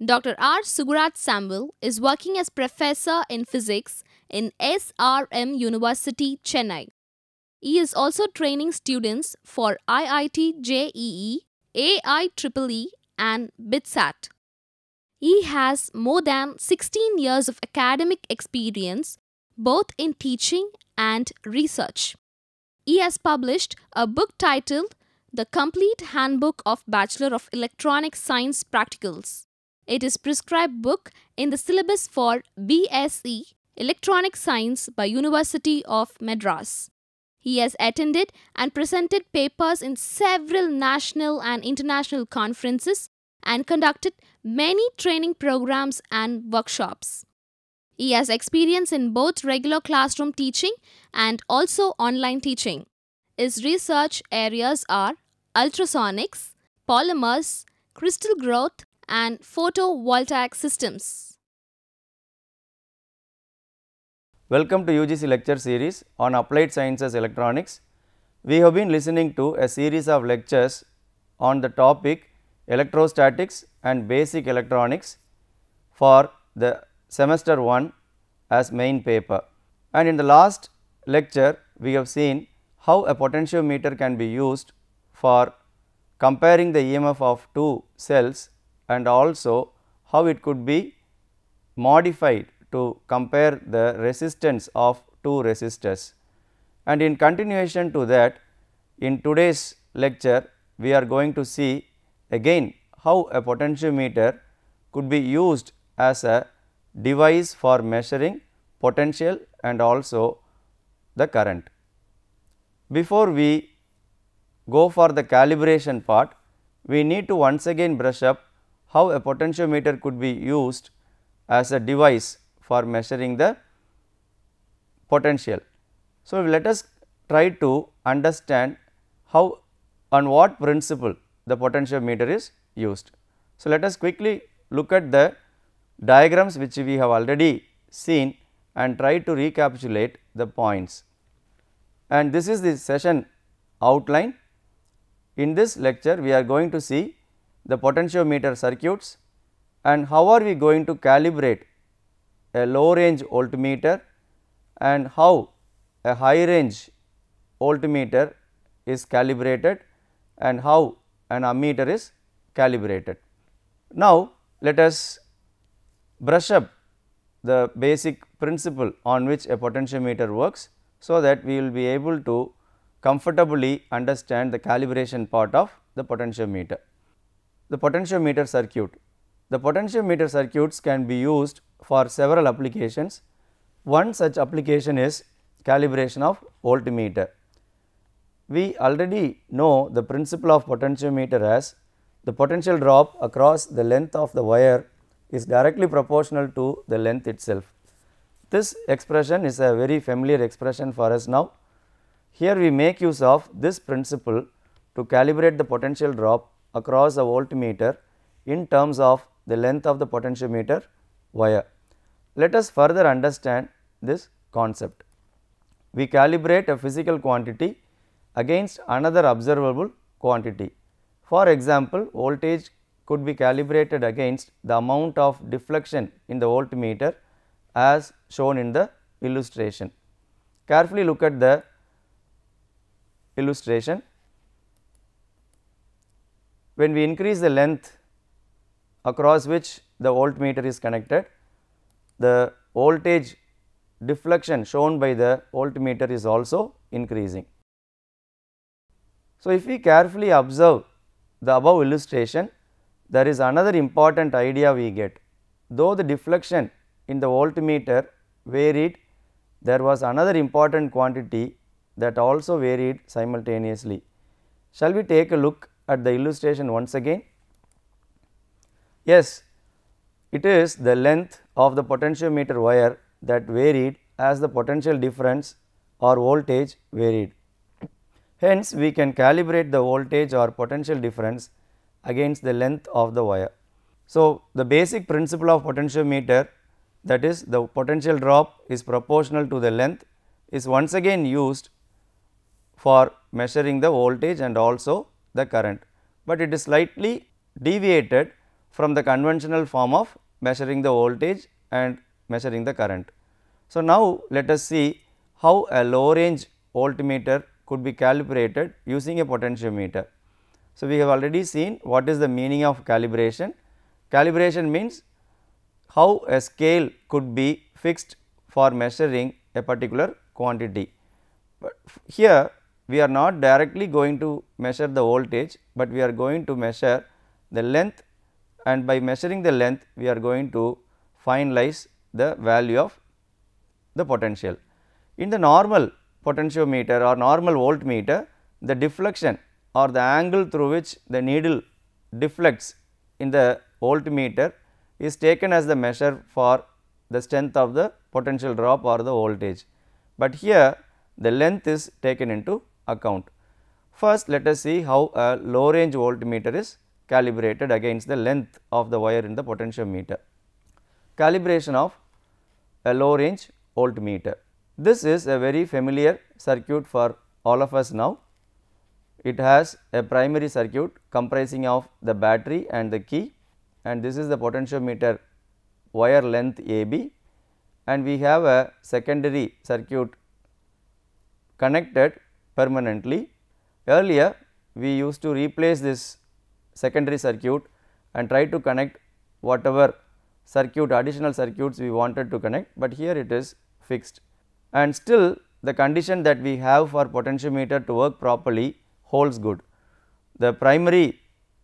Dr. R. Sugurat Samuel is working as professor in physics in SRM University, Chennai. He is also training students for IIT JEE, AIEEE, and BITSAT. He has more than 16 years of academic experience both in teaching and research. He has published a book titled The Complete Handbook of Bachelor of Electronic Science Practicals. It is prescribed book in the syllabus for BSc Electronic Science by University of Madras. He has attended and presented papers in several national and international conferences and conducted many training programs and workshops. He has experience in both regular classroom teaching and also online teaching. His research areas are ultrasonics, polymers, crystal growth, and photovoltaic systems. Welcome to UGC lecture series on Applied Sciences Electronics. We have been listening to a series of lectures on the topic Electrostatics and Basic Electronics for the semester 1 as main paper. And in the last lecture, we have seen how a potentiometer can be used for comparing the EMF of two cells and also how it could be modified to compare the resistance of two resistors. And in continuation to that, in today's lecture, we are going to see again how a potentiometer could be used as a device for measuring potential and also the current. Before we go for the calibration part, we need to once again brush up how a potentiometer could be used as a device for measuring the potential. So, let us try to understand how on what principle the potentiometer is used. So, let us quickly look at the diagrams which we have already seen and try to recapitulate the points. And this is the session outline. In this lecture, we are going to see the potentiometer circuits and how are we going to calibrate a low range voltmeter and how a high range voltmeter is calibrated and how an ammeter is calibrated. Now, let us brush up the basic principle on which a potentiometer works, so that we will be able to comfortably understand the calibration part of the potentiometer. The potentiometer circuit. The potentiometer circuits can be used for several applications. One such application is calibration of voltmeter. We already know the principle of potentiometer as the potential drop across the length of the wire is directly proportional to the length itself. This expression is a very familiar expression for us now. Here we make use of this principle to calibrate the potential drop across a voltmeter in terms of the length of the potentiometer wire. Let us further understand this concept. We calibrate a physical quantity against another observable quantity. For example, voltage could be calibrated against the amount of deflection in the voltmeter as shown in the illustration. Carefully look at the illustration. When we increase the length across which the voltmeter is connected, the voltage deflection shown by the voltmeter is also increasing. So, if we carefully observe the above illustration, there is another important idea we get. Though the deflection in the voltmeter varied, there was another important quantity that also varied simultaneously. Shall we take a look at the illustration once again? Yes, it is the length of the potentiometer wire that varied as the potential difference or voltage varied. Hence, we can calibrate the voltage or potential difference against the length of the wire. So, the basic principle of potentiometer, that is the potential drop is proportional to the length, is once again used for measuring the voltage and also the current, but it is slightly deviated from the conventional form of measuring the voltage and measuring the current. So, now let us see how a low range voltmeter could be calibrated using a potentiometer. So, we have already seen what is the meaning of calibration. Calibration means how a scale could be fixed for measuring a particular quantity. But here we are not directly going to measure the voltage, but we are going to measure the length, and by measuring the length we are going to finalize the value of the potential. In the normal potentiometer or normal voltmeter, the deflection or the angle through which the needle deflects in the voltmeter is taken as the measure for the strength of the potential drop or the voltage, but here the length is taken into account. First, let us see how a low range voltmeter is calibrated against the length of the wire in the potentiometer. Calibration of a low range voltmeter. This is a very familiar circuit for all of us now. It has a primary circuit comprising of the battery and the key, and this is the potentiometer wire length AB, and we have a secondary circuit connected permanently. Earlier we used to replace this secondary circuit and try to connect whatever circuit additional circuits we wanted to connect, but here it is fixed, and still the condition that we have for potentiometer to work properly holds good. The primary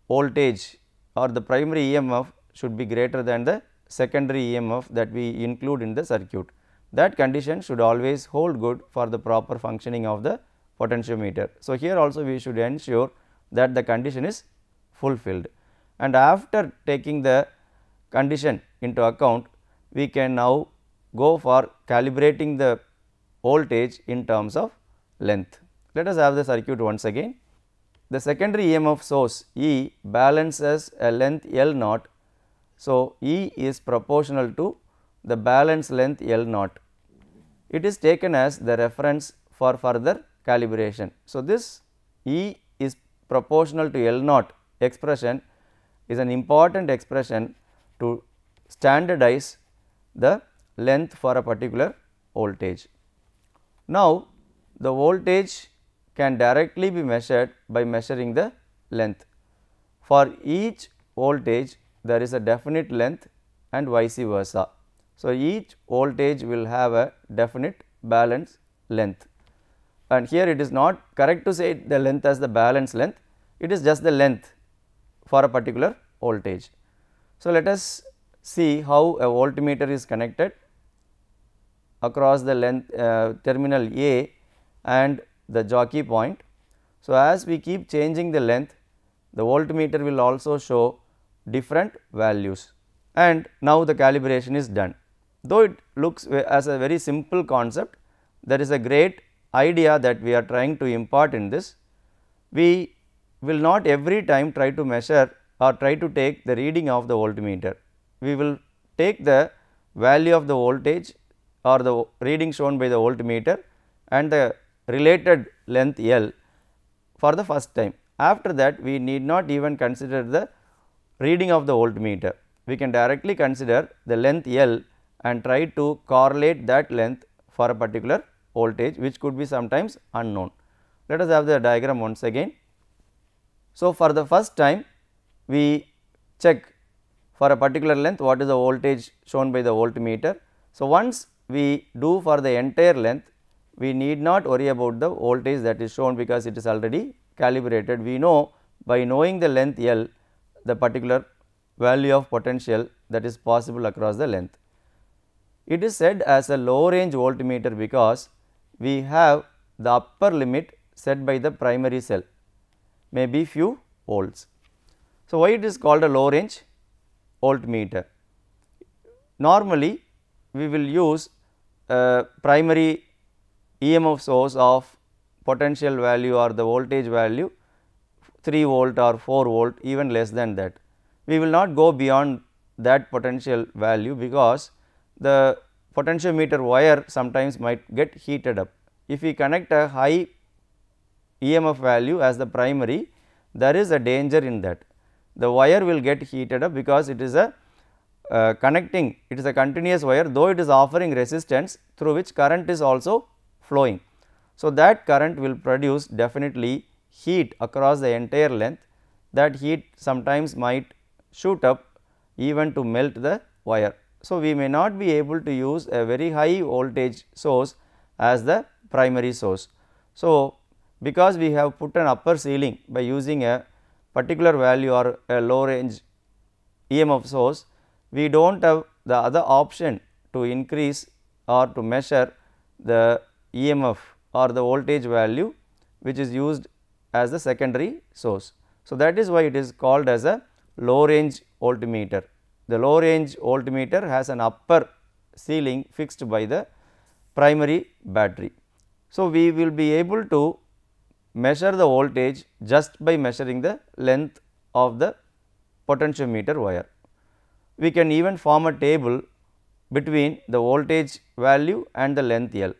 voltage or the primary EMF should be greater than the secondary EMF that we include in the circuit. That condition should always hold good for the proper functioning of the potentiometer. So, here also we should ensure that the condition is fulfilled, and after taking the condition into account, we can now go for calibrating the voltage in terms of length. Let us have the circuit once again. The secondary EMF source E balances a length L naught. So, E is proportional to the balance length L naught. It is taken as the reference for further calibration. So, this E is proportional to L naught expression is an important expression to standardize the length for a particular voltage. Now, the voltage can directly be measured by measuring the length. For each voltage there is a definite length and vice versa. So, each voltage will have a definite balance length, and here it is not correct to say the length as the balance length, it is just the length for a particular voltage. So, let us see how a voltmeter is connected across the length terminal A and the jockey point. So, as we keep changing the length, the voltmeter will also show different values, and now the calibration is done. Though it looks as a very simple concept, there is a great idea that we are trying to impart in this. We will not every time try to measure or try to take the reading of the voltmeter. We will take the value of the voltage or the reading shown by the voltmeter and the related length L for the first time. After that, we need not even consider the reading of the voltmeter. We can directly consider the length L and try to correlate that length for a particular voltage, which could be sometimes unknown. Let us have the diagram once again. So, for the first time we check for a particular length what is the voltage shown by the voltmeter. So, once we do for the entire length, we need not worry about the voltage that is shown, because it is already calibrated. We know by knowing the length L the particular value of potential that is possible across the length. It is said as a low range voltmeter because we have the upper limit set by the primary cell, may be few volts. So, why it is called a low range voltmeter? Normally we will use a primary EMF source of potential value or the voltage value 3 volt or 4 volt, even less than that. We will not go beyond that potential value, because the potentiometer wire sometimes might get heated up. If we connect a high EMF value as the primary, there is a danger in that. the wire will get heated up, because it is a connecting, it is a continuous wire, though it is offering resistance through which current is also flowing. So, that current will produce definitely heat across the entire length. That heat sometimes might shoot up even to melt the wire. So, we may not be able to use a very high voltage source as the primary source. So, because we have put an upper ceiling by using a particular value or a low range EMF source, we do not have the other option to increase or to measure the EMF or the voltage value which is used as the secondary source. So, that is why it is called as a low range voltmeter. The low range voltmeter has an upper ceiling fixed by the primary battery. So, we will be able to measure the voltage just by measuring the length of the potentiometer wire. We can even form a table between the voltage value and the length L.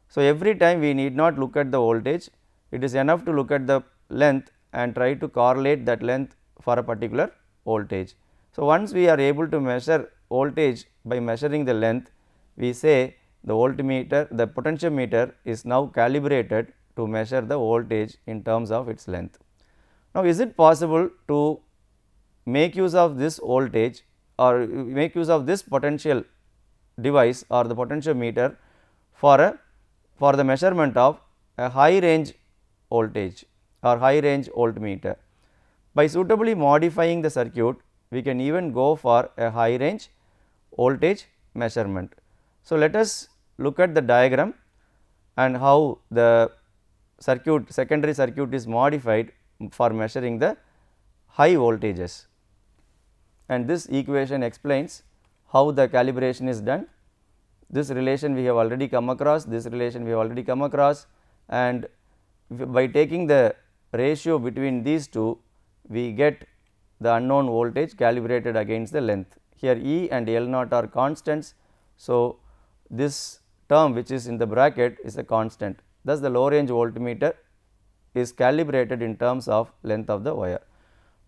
So, every time we need not look at the voltage, it is enough to look at the length and try to correlate that length for a particular voltage. So, once we are able to measure voltage by measuring the length, we say the voltmeter, the potentiometer is now calibrated to measure the voltage in terms of its length. Now, is it possible to make use of this voltage or make use of this potential device or the potentiometer for the measurement of a high range voltage or high range voltmeter? By suitably modifying the circuit, we can even go for a high range voltage measurement. So, let us look at the diagram and how the circuit, secondary circuit is modified for measuring the high voltages, and this equation explains how the calibration is done. This relation we have already come across, this relation we have already come across, and by taking the ratio between these two, we get the unknown voltage calibrated against the length. Here E and L naught are constants. So, this term which is in the bracket is a constant. Thus, the low range voltmeter is calibrated in terms of length of the wire.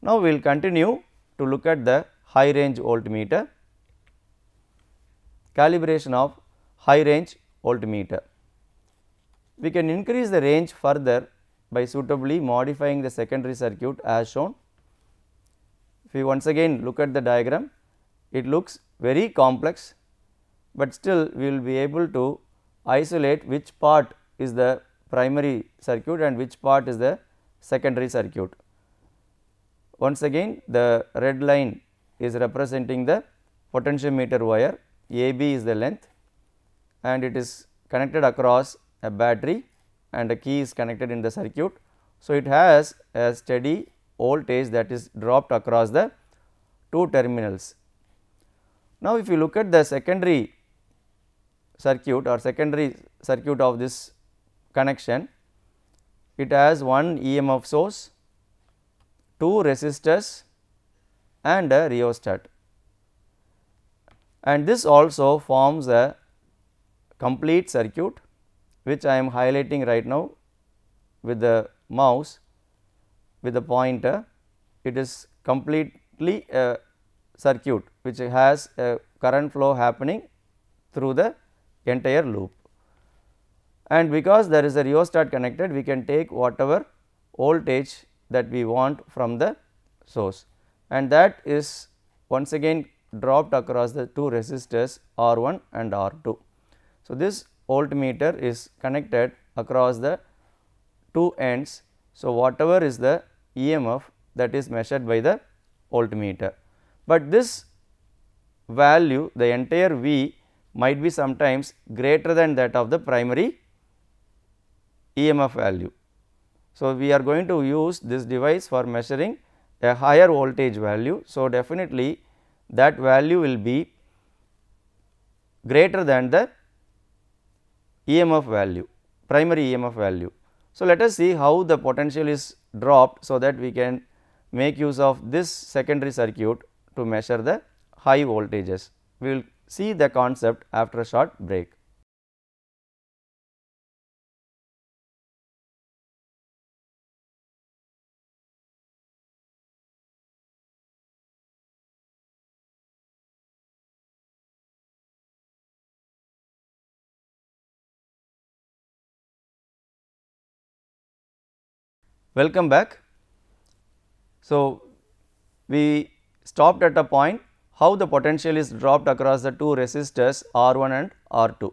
Now, we will continue to look at the high range voltmeter. Calibration of high range voltmeter. We can increase the range further by suitably modifying the secondary circuit as shown. If we once again look at the diagram, it looks very complex, but still we will be able to isolate which part is the primary circuit and which part is the secondary circuit. Once again, the red line is representing the potentiometer wire, AB is the length, and it is connected across a battery and a key is connected in the circuit. So, it has a steady voltage that is dropped across the two terminals. Now, if you look at the secondary circuit or secondary circuit of this connection, it has one EMF source, two resistors and a rheostat, and this also forms a complete circuit which I am highlighting right now with the mouse with the pointer. It is completely a circuit which has a current flow happening through the entire loop, and because there is a rheostat connected, we can take whatever voltage that we want from the source, and that is once again dropped across the two resistors R1 and R2. So, this voltmeter is connected across the two ends. So, whatever is the EMF that is measured by the voltmeter, but this value, the entire V, might be sometimes greater than that of the primary EMF value. So, we are going to use this device for measuring a higher voltage value. So, definitely that value will be greater than the EMF value, primary EMF value. So, let us see how the potential is dropped, so that we can make use of this secondary circuit to measure the high voltages. We will see the concept after a short break. Welcome back. So, we stopped at a point how the potential is dropped across the two resistors R1 and R2.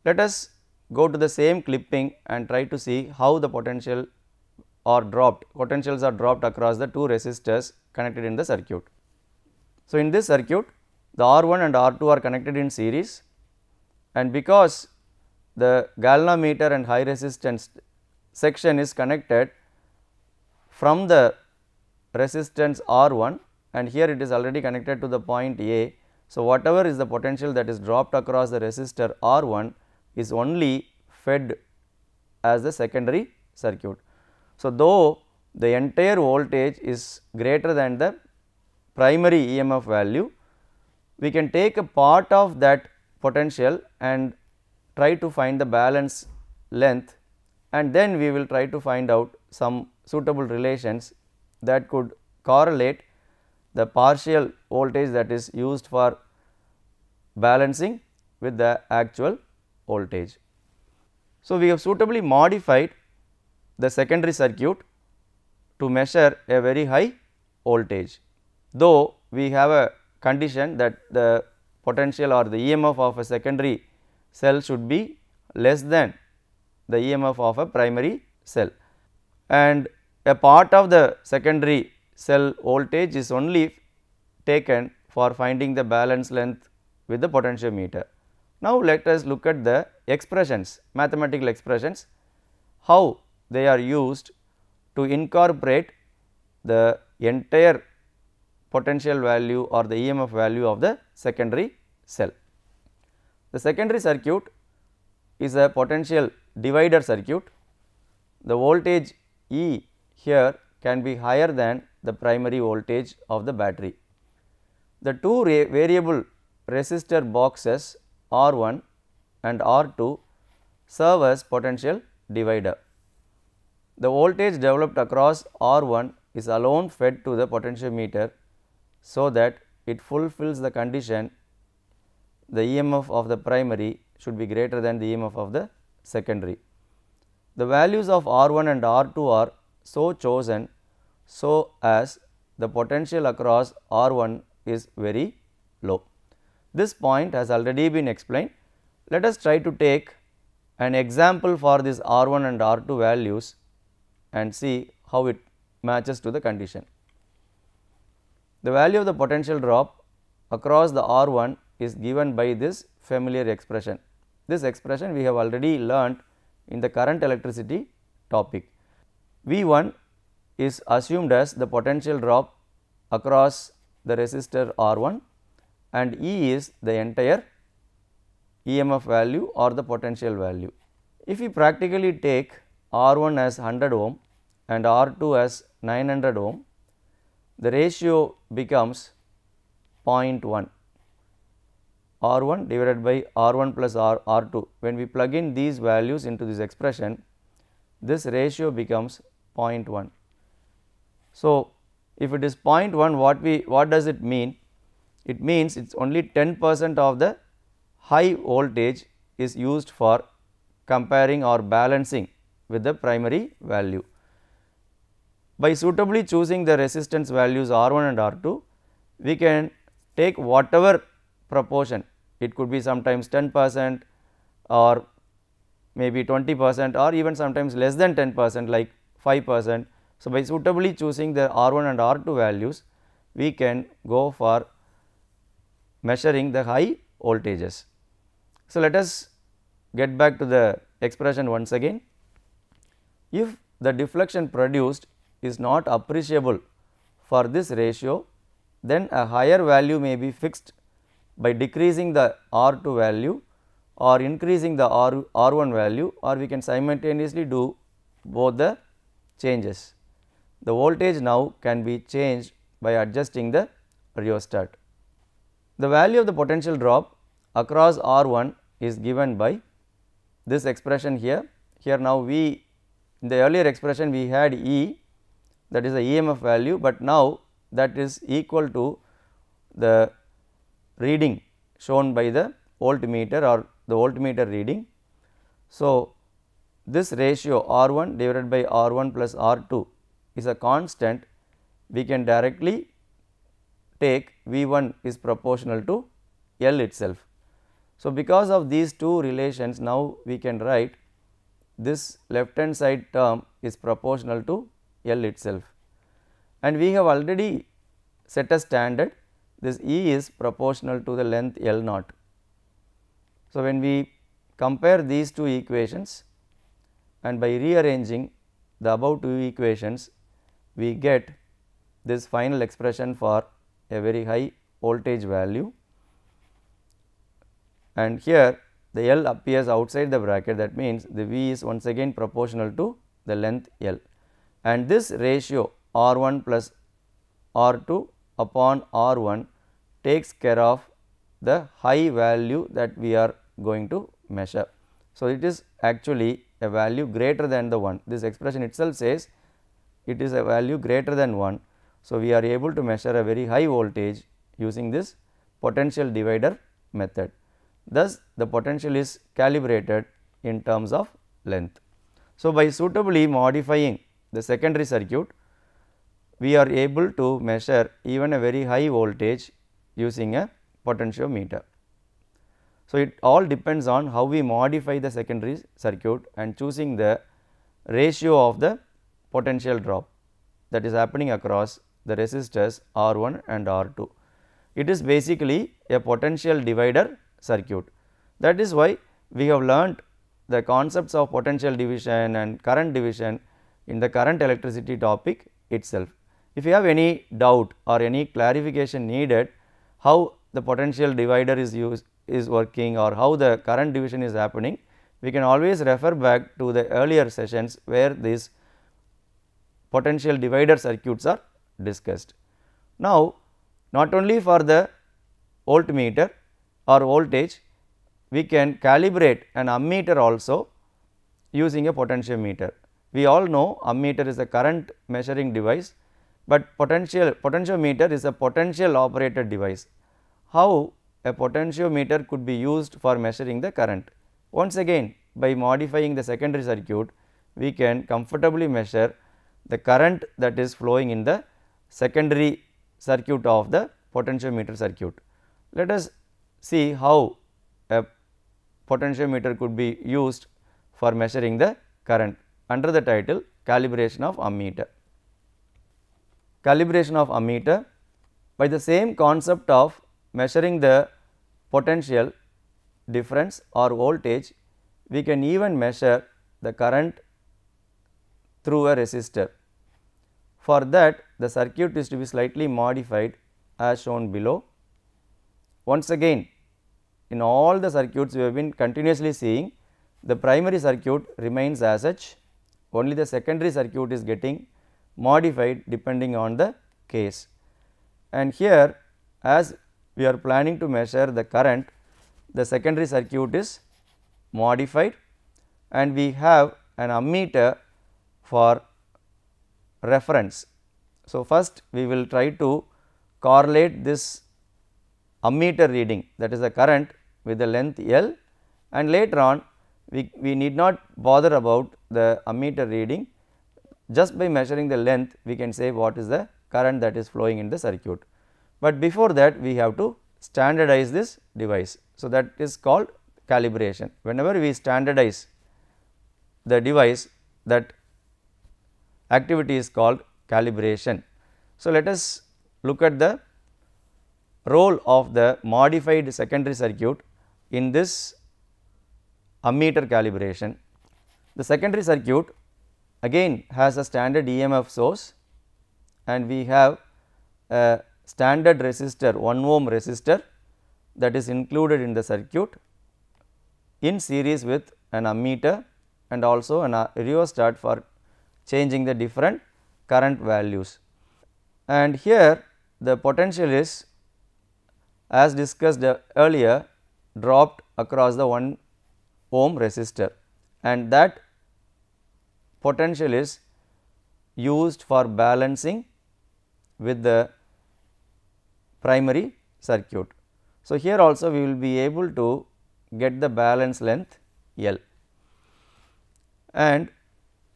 Let us go to the same clipping and try to see how the potentials are dropped across the two resistors connected in the circuit. So, in this circuit the R1 and R2 are connected in series, and because the galvanometer and high resistance section is connected from the resistance R1 and here it is already connected to the point A. So, whatever is the potential that is dropped across the resistor R1 is only fed as the secondary circuit. So, though the entire voltage is greater than the primary EMF value, we can take a part of that potential and try to find the balance length, and then we will try to find out some suitable relations that could correlate the partial voltage that is used for balancing with the actual voltage. So, we have suitably modified the secondary circuit to measure a very high voltage, though we have a condition that the potential or the EMF of a secondary cell should be less than the EMF of a primary cell, and a part of the secondary cell voltage is only taken for finding the balance length with the potentiometer. Now, let us look at the expressions, mathematical expressions, how they are used to incorporate the entire potential value or the EMF value of the secondary cell. The secondary circuit is a potential divider circuit. The voltage E here can be higher than the primary voltage of the battery. The two variable resistor boxes R1 and R2 serve as potential divider. The voltage developed across R1 is alone fed to the potentiometer, so that it fulfills the condition the EMF of the primary should be greater than the EMF of the secondary. The values of R1 and R2 are so chosen so as the potential across R1 is very low. This point has already been explained. Let us try to take an example for this R1 and R2 values and see how it matches to the condition. The value of the potential drop across the R1 is given by this familiar expression. This expression we have already learnt in the current electricity topic. V1 is assumed as the potential drop across the resistor R1 and E is the entire EMF value or the potential value. If we practically take R1 as 100 ohm and R2 as 900 ohm, the ratio becomes 0.1, R1 divided by R1 plus R2. When we plug in these values into this expression, this ratio becomes 0.1. So, if it is 0.1, what does it mean? It means it is only 10% of the high voltage is used for comparing or balancing with the primary value. By suitably choosing the resistance values R1 and R2, we can take whatever proportion, it could be sometimes 10% or maybe 20% or even sometimes less than 10% like 5%. So, by suitably choosing the R1 and R2 values, we can go for measuring the high voltages. So, let us get back to the expression once again. If the deflection produced is not appreciable for this ratio, then a higher value may be fixed by decreasing the R2 value or increasing the R1 value, or we can simultaneously do both the changes. The voltage now can be changed by adjusting the rheostat. The value of the potential drop across R1 is given by this expression here. Here now we, in the earlier expression we had E, that is the EMF value, but now that is equal to the reading shown by the voltmeter or the voltmeter reading. So, this ratio R1 divided by R1 plus R2 is a constant, we can directly take V1 is proportional to L itself. So, because of these two relations, now we can write this left hand side term is proportional to L itself, and we have already set a standard, this E is proportional to the length L naught. So, when we compare these two equations and by rearranging the above two equations, we get this final expression for a very high voltage value, and here the L appears outside the bracket, that means the V is once again proportional to the length L, and this ratio R1 plus R2 upon R1 takes care of the high value that we are going to measure. So, it is actually a value greater than the 1, this expression itself says it is a value greater than 1. So, we are able to measure a very high voltage using this potential divider method. Thus, the potential is calibrated in terms of length. So, by suitably modifying the secondary circuit, we are able to measure even a very high voltage using a potentiometer. So, it all depends on how we modify the secondary circuit and choosing the ratio of the potential drop that is happening across the resistors R1 and R2. It is basically a potential divider circuit. That is why we have learnt the concepts of potential division and current division in the current electricity topic itself. If you have any doubt or any clarification needed how the potential divider is working or how the current division is happening, we can always refer back to the earlier sessions where these potential divider circuits are discussed. Now, not only for the voltmeter or voltage, we can calibrate an ammeter also using a potentiometer. We all know ammeter is a current measuring device, but potentiometer is a potential operated device. How a potentiometer could be used for measuring the current? Once again, by modifying the secondary circuit, we can comfortably measure the current that is flowing in the secondary circuit of the potentiometer circuit. Let us see how a potentiometer could be used for measuring the current under the title calibration of ammeter. Calibration of ammeter, by the same concept of measuring the potential difference or voltage, we can even measure the current through a resistor. For that, the circuit is to be slightly modified as shown below. Once again, in all the circuits we have been continuously seeing, the primary circuit remains as such, only the secondary circuit is getting modified depending on the case. And here, as we are planning to measure the current, the secondary circuit is modified and we have an ammeter for reference. So, first we will try to correlate this ammeter reading, that is the current, with the length L, and later on we need not bother about the ammeter reading. Just by measuring the length we can say what is the current that is flowing in the circuit, but before that we have to standardize this device. So, that is called calibration. Whenever we standardize the device, that activity is called calibration. So, let us look at the role of the modified secondary circuit in this ammeter calibration. The secondary circuit again has a standard EMF source and we have a standard resistor, 1 ohm resistor, that is included in the circuit in series with an ammeter and also an rheostat for changing the different current values. And here the potential is, as discussed earlier, dropped across the 1 ohm resistor, and that potential is used for balancing with the primary circuit. So, here also we will be able to get the balance length L. and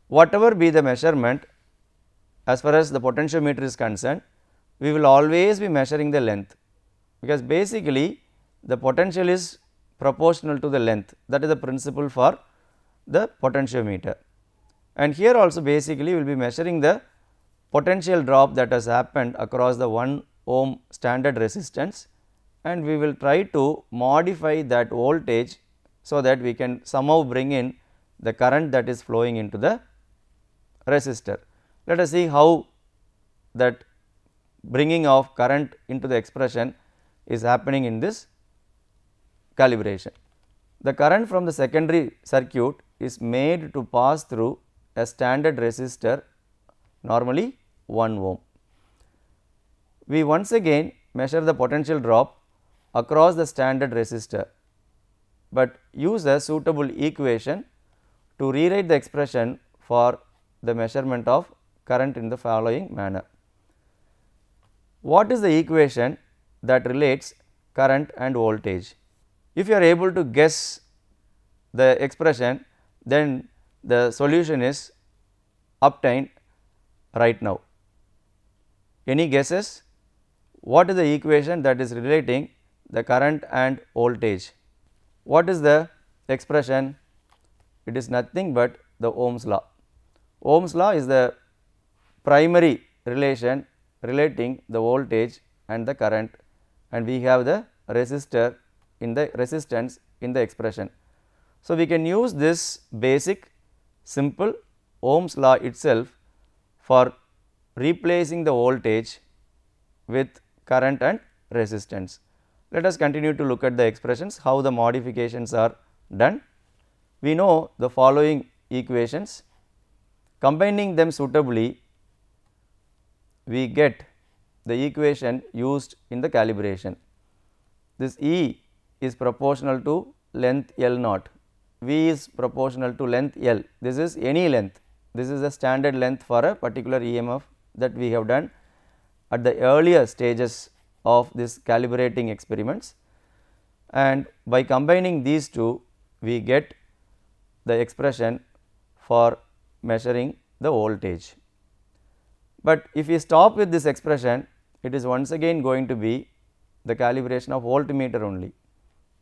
whatever be the measurement, as far as the potentiometer is concerned, we will always be measuring the length, because basically the potential is proportional to the length, that is the principle for the potentiometer. And here also basically we will be measuring the potential drop that has happened across the 1 ohm standard resistance, and we will try to modify that voltage so that we can somehow bring in the current that is flowing into the resistor. Let us see how that bringing of current into the expression is happening in this calibration. The current from the secondary circuit is made to pass through a standard resistor, normally 1 ohm. We once again measure the potential drop across the standard resistor, but use a suitable equation to rewrite the expression for the measurement of current in the following manner. What is the equation that relates current and voltage? If you are able to guess the expression, then the solution is obtained right now. Any guesses? What is the equation that is relating the current and voltage? What is the expression? It is nothing but the Ohm's law. Ohm's law is the primary relation relating the voltage and the current, and we have the resistor in the resistance in the expression. So, we can use this basic simple Ohm's law itself for replacing the voltage with current and resistance. Let us continue to look at the expressions, how the modifications are done. We know the following equations. Combining them suitably, we get the equation used in the calibration. This E is proportional to length L naught, V is proportional to length L. This is any length, this is the standard length for a particular EMF that we have done at the earlier stages of this calibrating experiments, and by combining these two we get the expression for measuring the voltage. But if we stop with this expression, it is once again going to be the calibration of voltmeter only,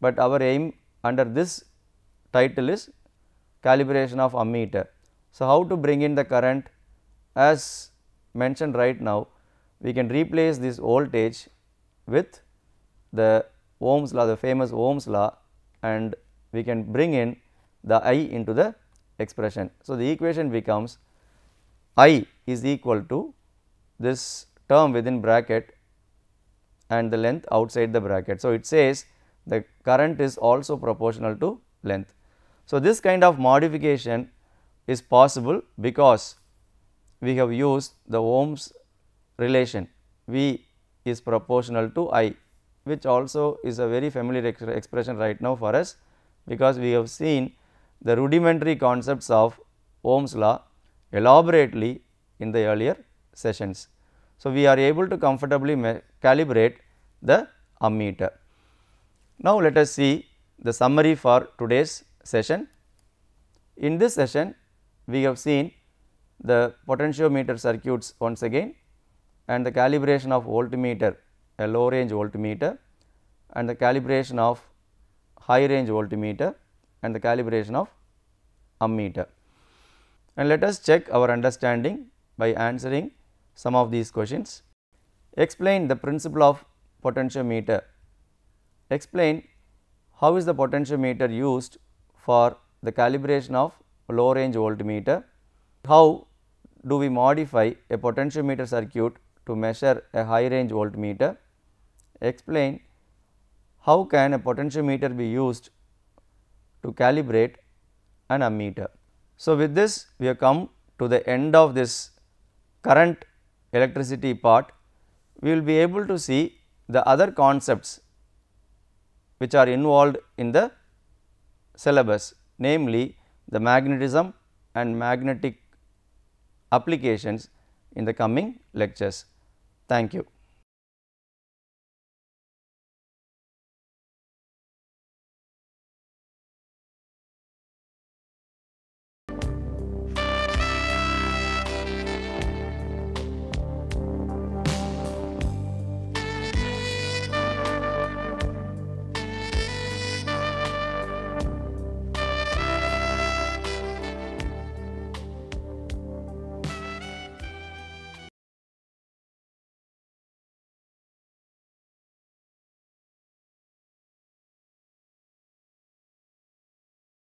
but our aim under this title is calibration of ammeter. So, how to bring in the current? As mentioned right now, we can replace this voltage with the Ohm's law, the famous Ohm's law, and we can bring in the I into the expression. So, the equation becomes I is equal to this term within bracket and the length outside the bracket. So, it says the current is also proportional to length. So, this kind of modification is possible because we have used the Ohm's relation, V is proportional to I, which also is a very familiar expression right now for us, because we have seen the rudimentary concepts of Ohm's law elaborately in the earlier sessions. So, we are able to comfortably calibrate the ammeter. Now, let us see the summary for today's session. In this session, we have seen the potentiometer circuits once again, and the calibration of voltmeter, a low range voltmeter, and the calibration of high range voltmeter, and the calibration of ammeter. And let us check our understanding by answering some of these questions. Explain the principle of potentiometer. Explain how is the potentiometer used for the calibration of low range voltmeter. How do we modify a potentiometer circuit to measure a high range voltmeter? Explain how can a potentiometer be used to calibrate an ammeter. So, with this we have come to the end of this current electricity part. We will be able to see the other concepts which are involved in the syllabus, namely the magnetism and magnetic applications in the coming lectures. Thank you.